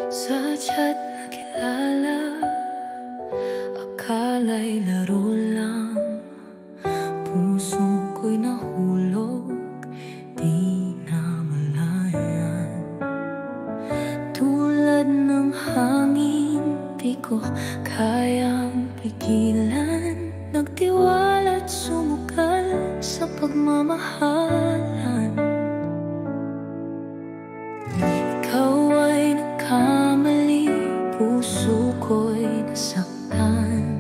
Sadya't nakilala, akala'y laro lang. Puso ko'y nahulog, di namalayan. Tulad ng hangin, di ko kayang pigilan. Nagtiwala't sumukal sa pagmamahalan. Ikaw ay nagkamali, puso ko'y nasaktan.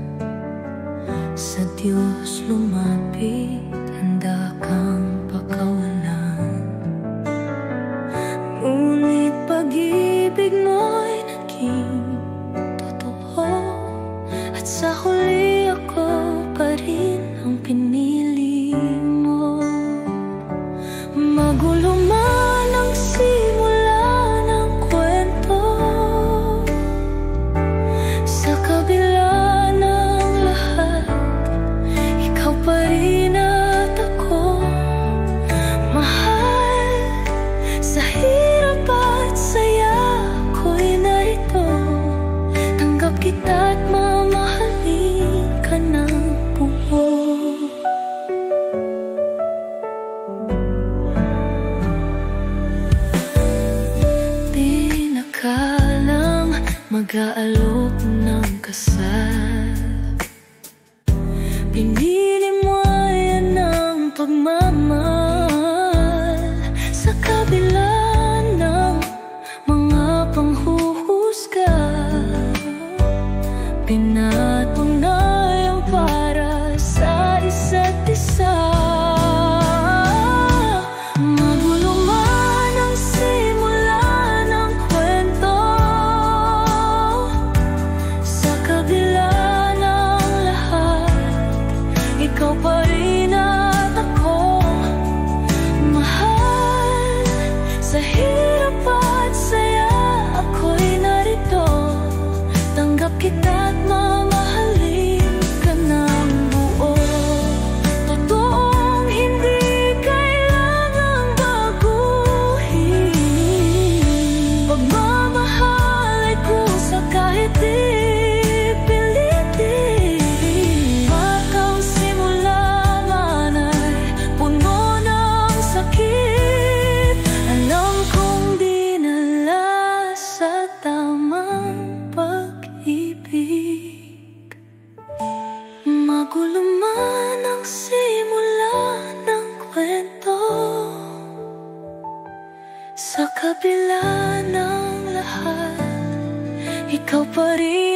Sa Diyos lumapit, handa kang pakawalan. Ngunit pag-ibig mo'y naging totoo, at sa huli ako pa rin ang pinili mo. Magulo man ang simula ng kwento, sa kabila ng lahat, ikaw pa rin at ako. Mahal, sa hirap at saya ko'y narito. Tanggap kita't mamahalin ka ng buo. Di nakalang mag-aalok ng kasal. Pinili mo yan ang pagmamahal. Sa kabila ng mga panghuhusga, pinatunay ang para sa isa't isa. Magulo man ang simula ng kwento, sa kabila ng lahat, ikaw pa rin at ako. Mahal, sa hirap at saya ako'y narito. Tanggap kita't mamahalin ka ng buo. Totoong hindi kailangang baguhin. Pagmamahal ay kusa kahit ipilitin. Batang simula man ay puno ng sakit. Alam kong dinala sa tamang pag-ibig. Magulo man ang simula ng kwento, sa kabila ng lahat, ikaw pa rin